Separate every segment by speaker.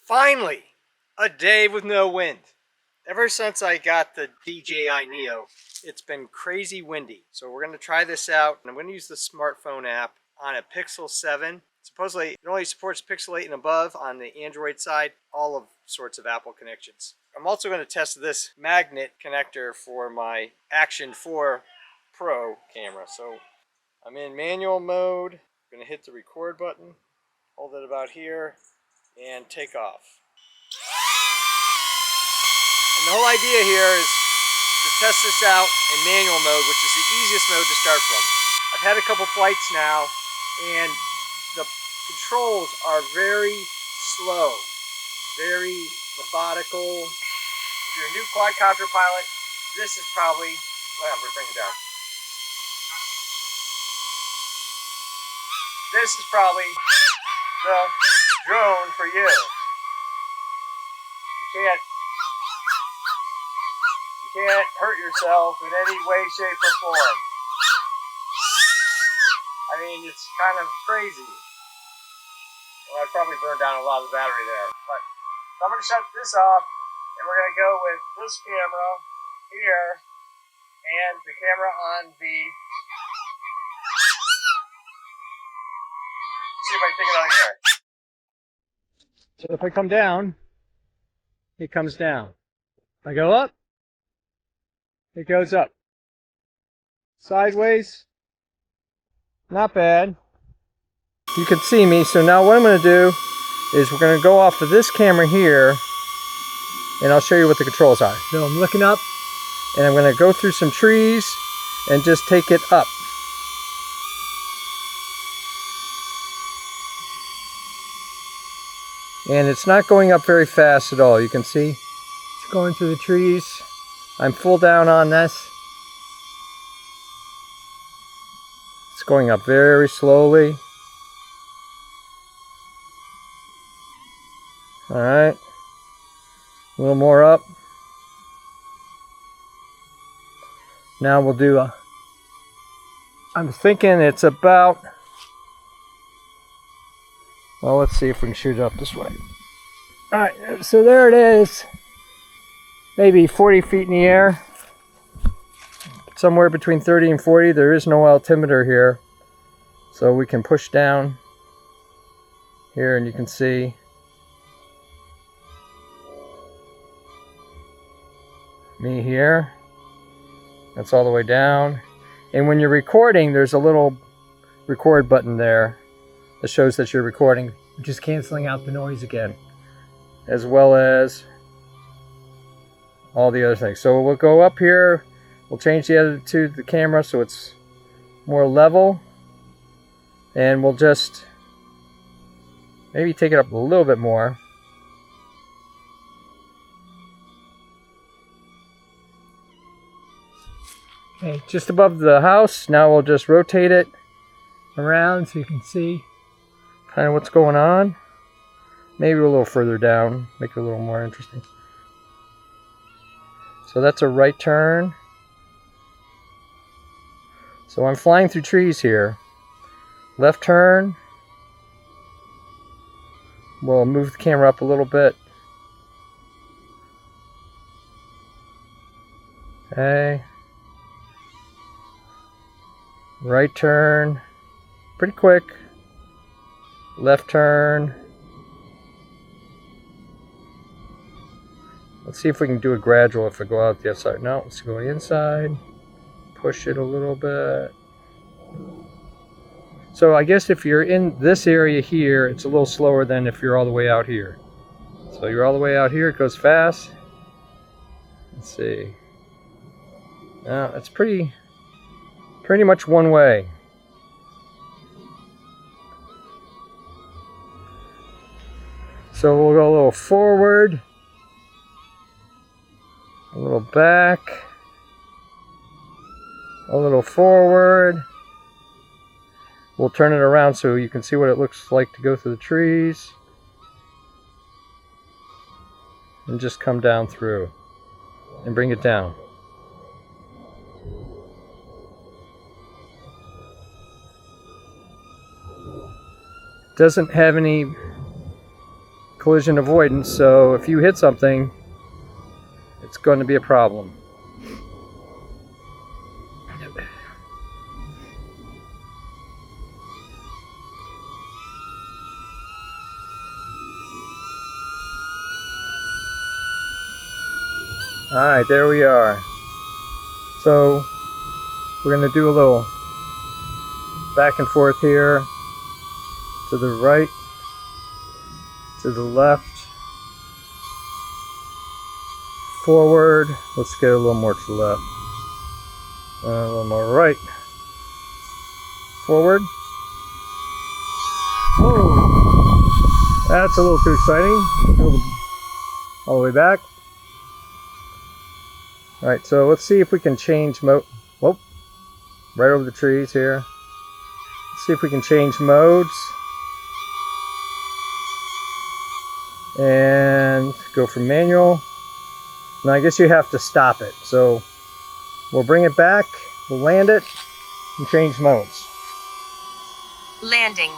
Speaker 1: Finally, a day with no wind. Ever since I got the DJI Neo, it's been crazy windy. So we're going to try this out. I'm going to use the smartphone app on a Pixel 7. Supposedly, it only supports Pixel 8 and above on the Android side, all of sorts of Apple connections. I'm also going to test this magnet connector for my Action 4 Pro camera. So I'm in manual mode. I'm going to hit the record button, hold it about here, and take off. And the whole idea here is to test this out in manual mode, which is the easiest mode to start from. I've had a couple flights now, and the controls are very slow, very methodical. If you're a new quadcopter pilot, this is probably, well, I'm going to bring it down. This is probably the drone for you. You can't hurt yourself in any way, shape, or form. I mean, it's kind of crazy. Well, I'd probably burn down a lot of the battery there. But so I'm going to shut this off, and we're going to go with this camera here, and the camera on the... Let's see if I can take it on here. So if I come down, it comes down. If I go up, it goes up. Sideways, not bad. You can see me, so now what I'm going to do is we're going to go off of this camera here, and I'll show you what the controls are. So I'm looking up, and I'm going to go through some trees and just take it up. And it's not going up very fast at all. You can see it's going through the trees. I'm full down on this. It's going up very slowly. All right, a little more up. Now we'll do I'm thinking it's about, well, let's see if we can shoot it up this way. All right, so there it is. Maybe 40 feet in the air. Somewhere between 30 and 40. There is no altimeter here. So we can push down here and you can see me here. That's all the way down. And when you're recording, there's a little record button there that shows that you're recording, which is canceling out the noise again, as well as all the other things. So we'll go up here, we'll change the attitude of the camera so it's more level, and we'll just maybe take it up a little bit more. Okay, just above the house. Now we'll just rotate it around so you can see kind of what's going on. Maybe a little further down, make it a little more interesting. So that's a right turn. So I'm flying through trees here. Left turn. We'll move the camera up a little bit. Okay. Right turn. Pretty quick. Left turn. Let's see if we can do a gradual if I go out the other side. No, let's go inside. Push it a little bit. So I guess if you're in this area here, it's a little slower than if you're all the way out here. So you're all the way out here, it goes fast. Let's see. Now it's pretty much one way. So we'll go a little forward. A little back, a little forward. We'll turn it around so you can see what it looks like to go through the trees. And just come down through and bring it down. Doesn't have any collision avoidance, so if you hit something, it's going to be a problem. Alright, there we are. So we're going to do a little back and forth here, to the right, to the left, forward. Let's get a little more to the left, a little more right, forward. Whoa, that's a little too exciting. All the way back. Alright, so let's see if we can change mode. Whoop, right over the trees here. Let's see if we can change modes. And go for manual. Now I guess you have to stop it. So we'll bring it back, we'll land it, and change modes.
Speaker 2: Landing.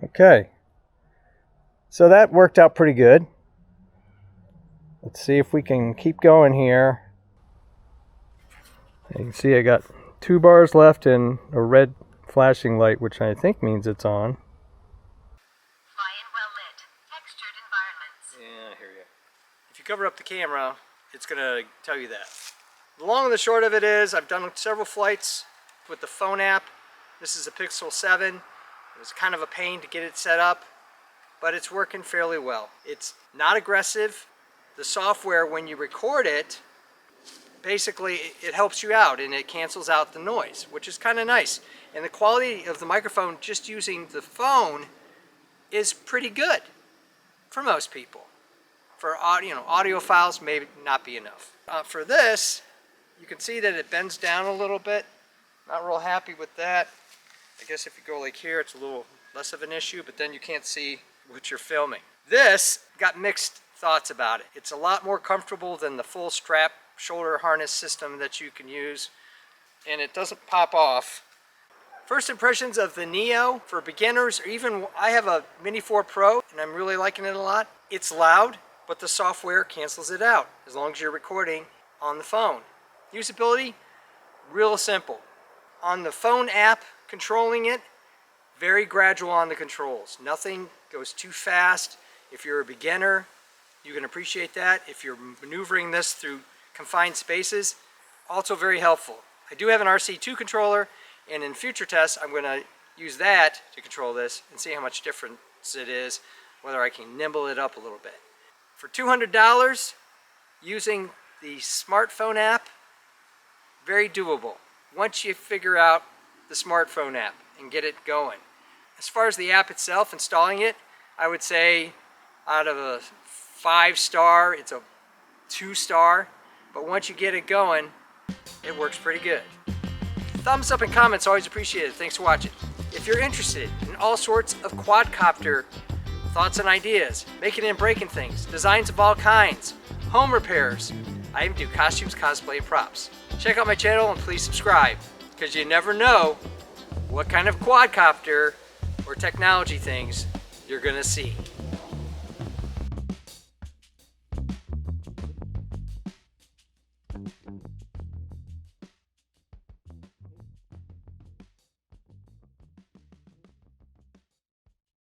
Speaker 1: Okay. So that worked out pretty good. Let's see if we can keep going here. You can see I got 2 bars left and a red flashing light, which I think means it's on.
Speaker 2: Fly in well lit, textured environments.
Speaker 1: Yeah, I hear you. If you cover up the camera, it's going to tell you that. The long and the short of it is, I've done several flights with the phone app. This is a Pixel 7. It was kind of a pain to get it set up, but it's working fairly well. It's not aggressive. The software, when you record it, basically it helps you out and it cancels out the noise, which is kind of nice. And the quality of the microphone just using the phone is pretty good for most people. For audio files may not be enough. For this, you can see that it bends down a little bit. Not real happy with that. I guess if you go like here, it's a little less of an issue, but then you can't see what you're filming. This got mixed thoughts about it. It's a lot more comfortable than the full strap shoulder harness system that you can use, and it doesn't pop off. First impressions of the Neo for beginners, or even I have a Mini 4 Pro and I'm really liking it a lot. It's loud, but the software cancels it out as long as you're recording on the phone. Usability, real simple. On the phone app, controlling it, very gradual on the controls. Nothing goes too fast. If you're a beginner, you can appreciate that. If you're maneuvering this through confined spaces, also very helpful. I do have an RC2 controller, and in future tests I'm going to use that to control this and see how much difference it is, whether I can nimble it up a little bit. For $200, using the smartphone app, very doable once you figure out the smartphone app and get it going. As far as the app itself, installing it, I would say out of a 5-star, it's a 2-star. But once you get it going, it works pretty good. Thumbs up and comments, always appreciated. Thanks for watching. If you're interested in all sorts of quadcopter thoughts and ideas, making and breaking things, designs of all kinds, home repairs, I even do costumes, cosplay, and props. Check out my channel and please subscribe, because you never know what kind of quadcopter or technology things you're gonna see.